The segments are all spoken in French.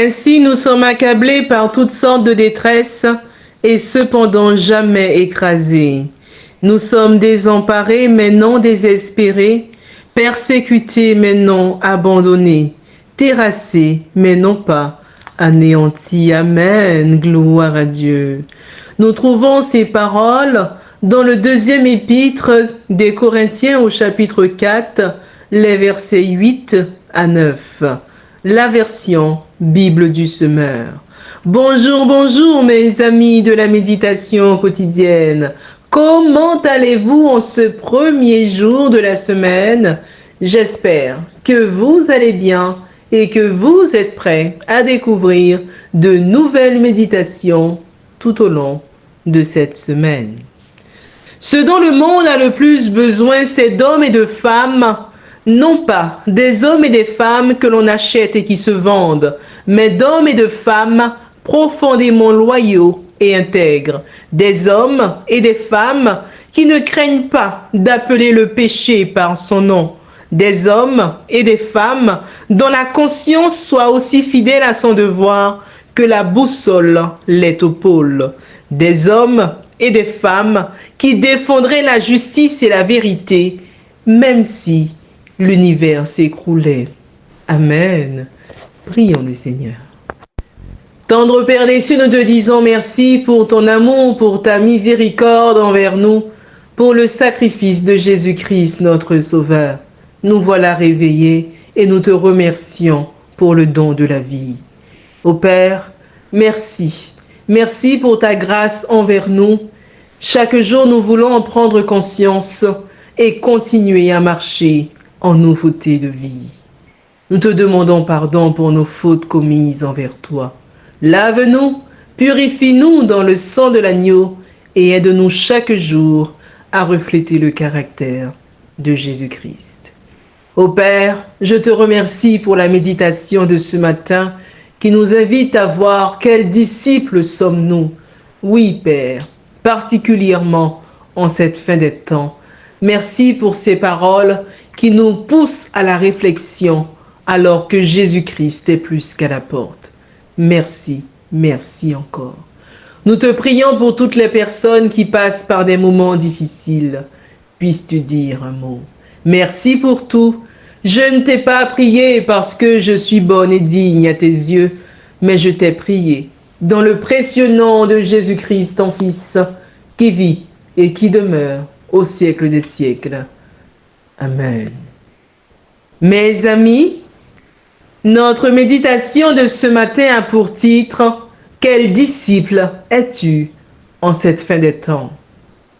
Ainsi nous sommes accablés par toutes sortes de détresses et cependant jamais écrasés. Nous sommes désemparés mais non désespérés, persécutés mais non abandonnés, terrassés mais non pas anéantis. Amen. Gloire à Dieu. Nous trouvons ces paroles dans le deuxième épître des Corinthiens au chapitre 4, les versets 8 à 9. La version Bible du Semeur. Bonjour, bonjour mes amis de la méditation quotidienne. Comment allez-vous en ce premier jour de la semaine? J'espère que vous allez bien et que vous êtes prêts à découvrir de nouvelles méditations tout au long de cette semaine. Ce dont le monde a le plus besoin, c'est d'hommes et de femmes, non pas des hommes et des femmes que l'on achète et qui se vendent, mais d'hommes et de femmes profondément loyaux et intègres, des hommes et des femmes qui ne craignent pas d'appeler le péché par son nom, des hommes et des femmes dont la conscience soit aussi fidèle à son devoir que la boussole l'est au pôle, des hommes et des femmes qui défendraient la justice et la vérité, même si l'univers s'écroulait. Amen. Prions le Seigneur. Tendre Père des cieux, nous te disons merci pour ton amour, pour ta miséricorde envers nous, pour le sacrifice de Jésus-Christ, notre Sauveur. Nous voilà réveillés et nous te remercions pour le don de la vie. Ô Père, merci. Merci pour ta grâce envers nous. Chaque jour, nous voulons en prendre conscience et continuer à marcher en nouveauté de vie. Nous te demandons pardon pour nos fautes commises envers toi. Lave-nous, purifie-nous dans le sang de l'agneau et aide-nous chaque jour à refléter le caractère de Jésus-Christ. Ô Père, je te remercie pour la méditation de ce matin qui nous invite à voir quels disciples sommes-nous. Oui, Père, particulièrement en cette fin des temps. Merci pour ces paroles qui nous poussent à la réflexion alors que Jésus-Christ est plus qu'à la porte. Merci, merci encore. Nous te prions pour toutes les personnes qui passent par des moments difficiles. Puisses-tu dire un mot? Merci pour tout. Je ne t'ai pas prié parce que je suis bonne et digne à tes yeux, mais je t'ai prié dans le précieux nom de Jésus-Christ, ton Fils, qui vit et qui demeure au siècle des siècles. Amen. Mes amis, notre méditation de ce matin a pour titre « Quel disciple es-tu en cette fin des temps ?»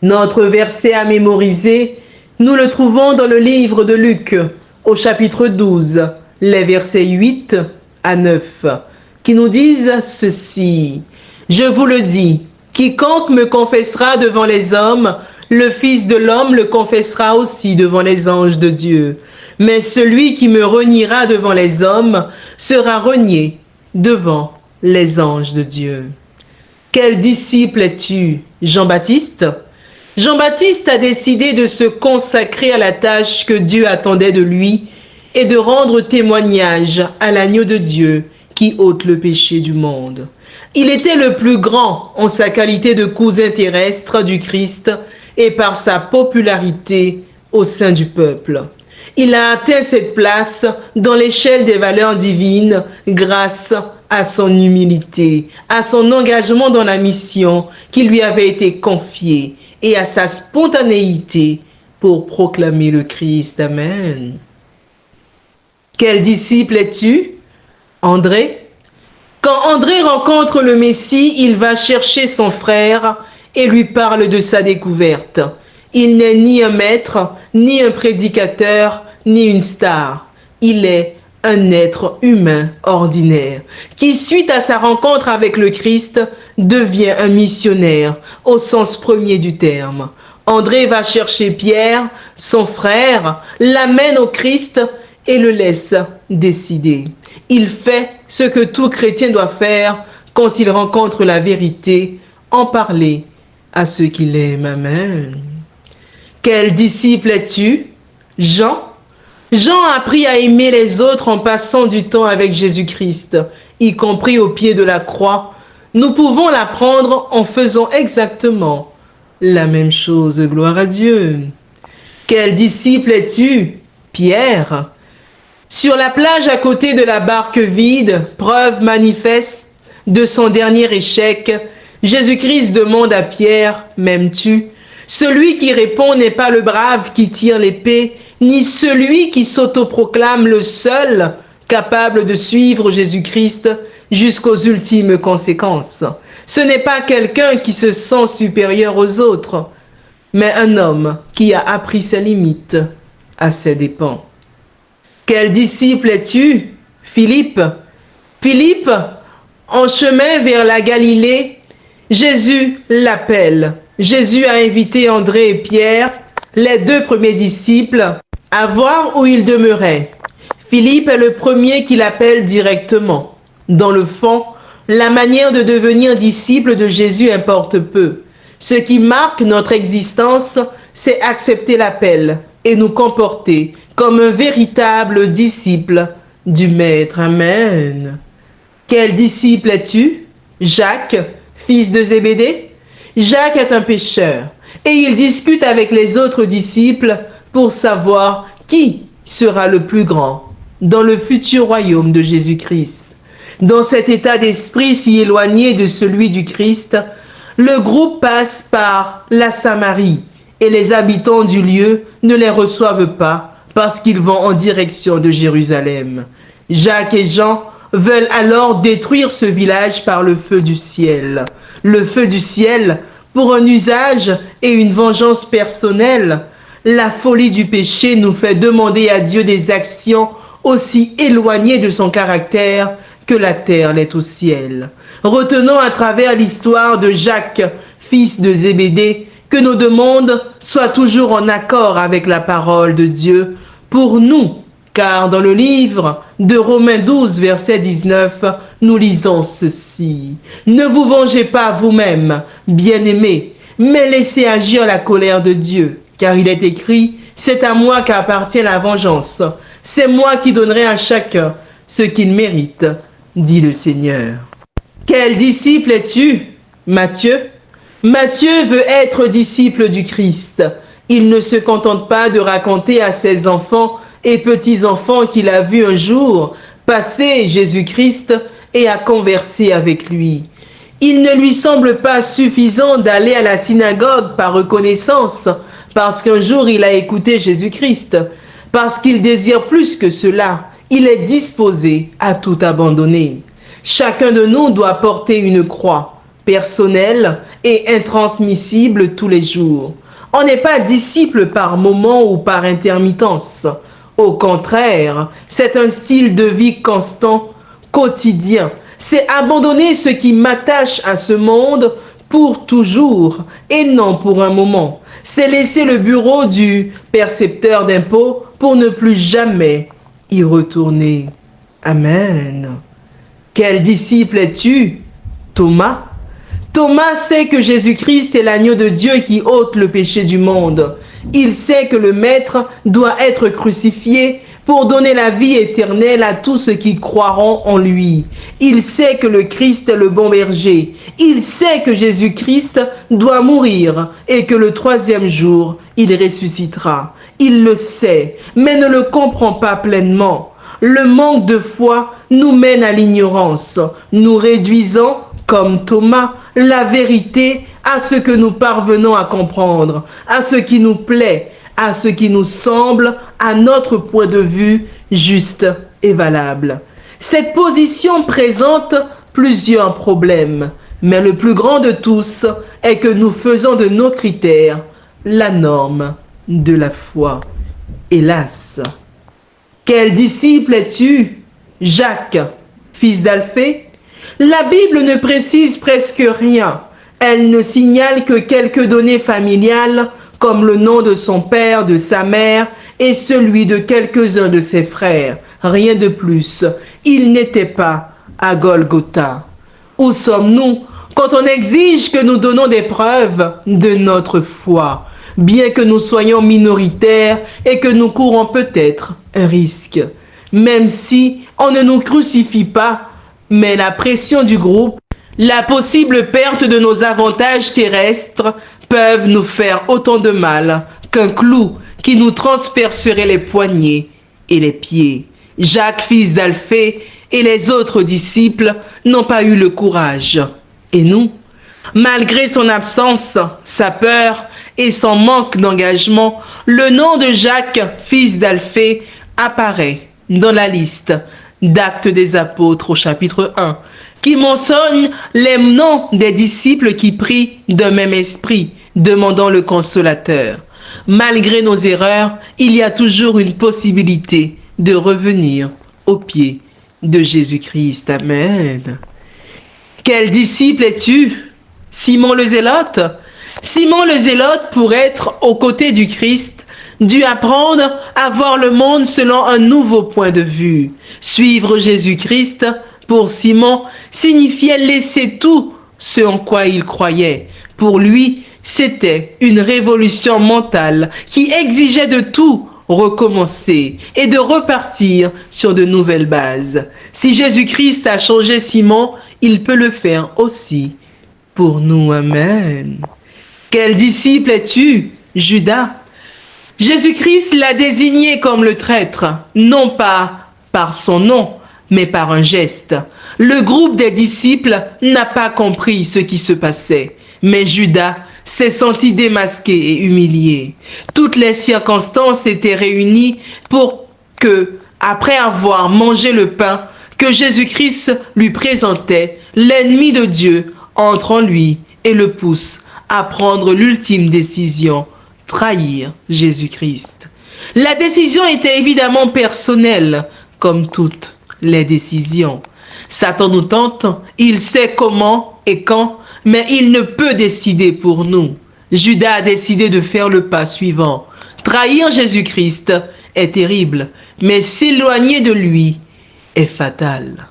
Notre verset à mémoriser, nous le trouvons dans le livre de Luc, au chapitre 12, les versets 8 à 9, qui nous disent ceci. « Je vous le dis, quiconque me confessera devant les hommes, le Fils de l'homme le confessera aussi devant les anges de Dieu. Mais celui qui me reniera devant les hommes sera renié devant les anges de Dieu. » Quel disciple es-tu, Jean-Baptiste? Jean-Baptiste a décidé de se consacrer à la tâche que Dieu attendait de lui et de rendre témoignage à l'agneau de Dieu qui ôte le péché du monde. Il était le plus grand en sa qualité de cousin terrestre du Christ et par sa popularité au sein du peuple. Il a atteint cette place dans l'échelle des valeurs divines grâce à son humilité, à son engagement dans la mission qui lui avait été confiée et à sa spontanéité pour proclamer le Christ. Amen. Quel disciple es-tu? André? Quand André rencontre le Messie, il va chercher son frère et lui parle de sa découverte. Il n'est ni un maître, ni un prédicateur, ni une star. Il est un être humain ordinaire qui, suite à sa rencontre avec le Christ, devient un missionnaire au sens premier du terme. André va chercher Pierre, son frère, l'amène au Christ et le laisse décider. Il fait ce que tout chrétien doit faire quand il rencontre la vérité, en parler à ceux qui l'aiment. Amen. Quel disciple es-tu? Jean? Jean a appris à aimer les autres en passant du temps avec Jésus-Christ. y compris au pied de la croix, nous pouvons l'apprendre en faisant exactement la même chose. Gloire à Dieu. Quel disciple es-tu, Pierre? Sur la plage à côté de la barque vide, preuve manifeste de son dernier échec, Jésus-Christ demande à Pierre, m'aimes-tu? Celui qui répond n'est pas le brave qui tire l'épée, ni celui qui s'autoproclame le seul capable de suivre Jésus-Christ jusqu'aux ultimes conséquences. Ce n'est pas quelqu'un qui se sent supérieur aux autres, mais un homme qui a appris ses limites à ses dépens. Quel disciple es-tu, Philippe? Philippe, en chemin vers la Galilée, Jésus l'appelle. Jésus a invité André et Pierre, les deux premiers disciples, à voir où ils demeuraient. Philippe est le premier qui l'appelle directement. Dans le fond, la manière de devenir disciple de Jésus importe peu. Ce qui marque notre existence, c'est accepter l'appel et nous comporter comme un véritable disciple du Maître. Amen. Quel disciple es-tu? Jacques, fils de Zébédée? Jacques est un pécheur et il discute avec les autres disciples pour savoir qui sera le plus grand dans le futur royaume de Jésus-Christ. Dans cet état d'esprit si éloigné de celui du Christ, le groupe passe par la Samarie et les habitants du lieu ne les reçoivent pas parce qu'ils vont en direction de Jérusalem. Jacques et Jean veulent alors détruire ce village par le feu du ciel. Le feu du ciel pour un usage et une vengeance personnelle. La folie du péché nous fait demander à Dieu des actions aussi éloignées de son caractère que la terre l'est au ciel. Retenons à travers l'histoire de Jacques, fils de Zébédée, que nos demandes soient toujours en accord avec la parole de Dieu pour nous. Car dans le livre de Romains 12, verset 19, nous lisons ceci. Ne vous vengez pas vous-même, bien-aimés, mais laissez agir la colère de Dieu. Car il est écrit, c'est à moi qu'appartient la vengeance. C'est moi qui donnerai à chacun ce qu'il mérite, dit le Seigneur. Quel disciple es-tu, Matthieu? Matthieu veut être disciple du Christ. Il ne se contente pas de raconter à ses enfants et petits-enfants qu'il a vu un jour passer Jésus-Christ et a conversé avec lui. Il ne lui semble pas suffisant d'aller à la synagogue par reconnaissance, parce qu'un jour il a écouté Jésus-Christ, parce qu'il désire plus que cela. Il est disposé à tout abandonner. Chacun de nous doit porter une croix personnelle et intransmissible tous les jours. On n'est pas disciple par moment ou par intermittence. Au contraire, c'est un style de vie constant, quotidien. C'est abandonner ce qui m'attache à ce monde pour toujours et non pour un moment. C'est laisser le bureau du percepteur d'impôts pour ne plus jamais y retourner. Amen. Quel disciple es-tu, Thomas? Thomas sait que Jésus-Christ est l'agneau de Dieu qui ôte le péché du monde. Il sait que le Maître doit être crucifié pour donner la vie éternelle à tous ceux qui croiront en lui. Il sait que le Christ est le bon berger. Il sait que Jésus-Christ doit mourir et que le troisième jour, il ressuscitera. Il le sait, mais ne le comprend pas pleinement. Le manque de foi nous mène à l'ignorance. Nous réduisons, comme Thomas, la vérité à ce que nous parvenons à comprendre, à ce qui nous plaît, à ce qui nous semble, à notre point de vue, juste et valable. Cette position présente plusieurs problèmes, mais le plus grand de tous est que nous faisons de nos critères la norme de la foi. Hélas. Quel disciple es-tu, Jacques, fils d'Alphée? La Bible ne précise presque rien. Elle ne signale que quelques données familiales, comme le nom de son père, de sa mère et celui de quelques-uns de ses frères. Rien de plus. Il n'était pas à Golgotha. Où sommes-nous quand on exige que nous donnons des preuves de notre foi, bien que nous soyons minoritaires et que nous courons peut-être un risque? Même si on ne nous crucifie pas, mais la pression du groupe, la possible perte de nos avantages terrestres peuvent nous faire autant de mal qu'un clou qui nous transpercerait les poignets et les pieds. Jacques, fils d'Alphée, et les autres disciples n'ont pas eu le courage. Et nous, malgré son absence, sa peur et son manque d'engagement, le nom de Jacques, fils d'Alphée, apparaît dans la liste d'Actes des Apôtres au chapitre 1, qui mentionne les noms des disciples qui prient d'un même esprit, demandant le consolateur. Malgré nos erreurs, il y a toujours une possibilité de revenir aux pieds de Jésus-Christ. Amen. Quel disciple es-tu? Simon le Zélote? Simon le Zélote, pour être aux côtés du Christ, dut apprendre à voir le monde selon un nouveau point de vue. Suivre Jésus-Christ, pour Simon, signifiait laisser tout ce en quoi il croyait. Pour lui, c'était une révolution mentale qui exigeait de tout recommencer et de repartir sur de nouvelles bases. Si Jésus-Christ a changé Simon, il peut le faire aussi pour nous. Amen. Quel disciple es-tu, Judas? Jésus-Christ l'a désigné comme le traître, non pas par son nom, mais par un geste. Le groupe des disciples n'a pas compris ce qui se passait, mais Judas s'est senti démasqué et humilié. Toutes les circonstances étaient réunies pour que, après avoir mangé le pain que Jésus-Christ lui présentait, l'ennemi de Dieu entre en lui et le pousse à prendre l'ultime décision, trahir Jésus-Christ. La décision était évidemment personnelle, comme toutes les décisions. Satan nous tente, il sait comment et quand, mais il ne peut décider pour nous. Judas a décidé de faire le pas suivant. Trahir Jésus-Christ est terrible, mais s'éloigner de lui est fatal.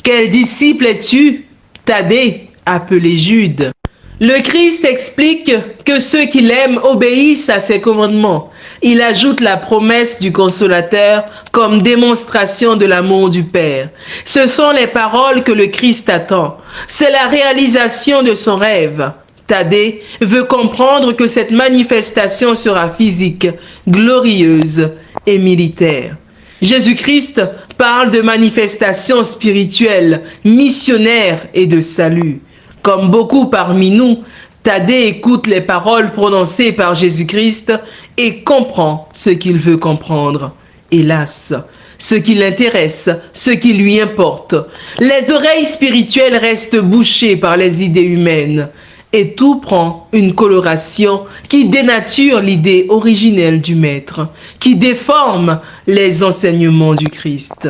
Quel disciple es-tu, Thaddée, appelé Jude? Le Christ explique que ceux qui l'aiment obéissent à ses commandements. Il ajoute la promesse du Consolateur comme démonstration de l'amour du Père. Ce sont les paroles que le Christ attend. C'est la réalisation de son rêve. Thaddée veut comprendre que cette manifestation sera physique, glorieuse et militaire. Jésus-Christ parle de manifestation spirituelle, missionnaire et de salut. Comme beaucoup parmi nous, Thaddée écoute les paroles prononcées par Jésus-Christ et comprend ce qu'il veut comprendre. Hélas, ce qui l'intéresse, ce qui lui importe. Les oreilles spirituelles restent bouchées par les idées humaines et tout prend une coloration qui dénature l'idée originelle du Maître, qui déforme les enseignements du Christ.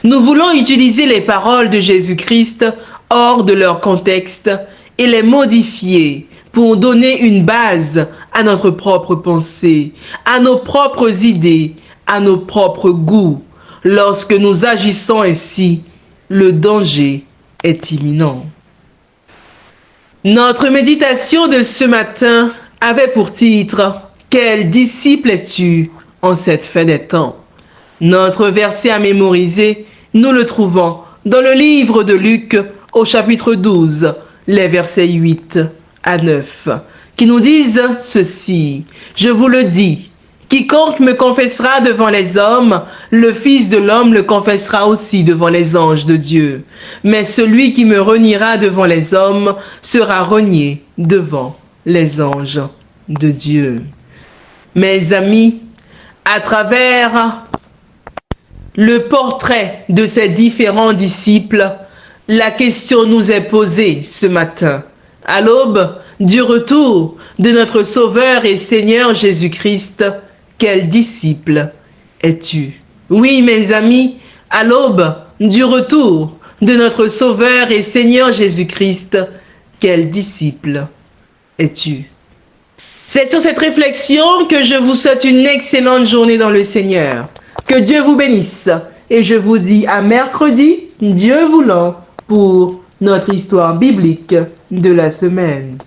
Nous voulons utiliser les paroles de Jésus-Christ hors de leur contexte et les modifier pour donner une base à notre propre pensée, à nos propres idées, à nos propres goûts. Lorsque nous agissons ainsi, le danger est imminent. Notre méditation de ce matin avait pour titre « Quel disciple es-tu en cette fin des temps ?» Notre verset à mémoriser, nous le trouvons dans le livre de Luc au chapitre 12, les versets 8 à 9, qui nous disent ceci. « Je vous le dis, quiconque me confessera devant les hommes, le Fils de l'homme le confessera aussi devant les anges de Dieu. Mais celui qui me reniera devant les hommes sera renié devant les anges de Dieu. » Mes amis, à travers le portrait de ces différents disciples, la question nous est posée ce matin. À l'aube du retour de notre Sauveur et Seigneur Jésus-Christ, quel disciple es-tu? Oui, mes amis, à l'aube du retour de notre Sauveur et Seigneur Jésus-Christ, quel disciple es-tu? C'est sur cette réflexion que je vous souhaite une excellente journée dans le Seigneur. Que Dieu vous bénisse et je vous dis à mercredi, Dieu voulant, pour notre histoire biblique de la semaine.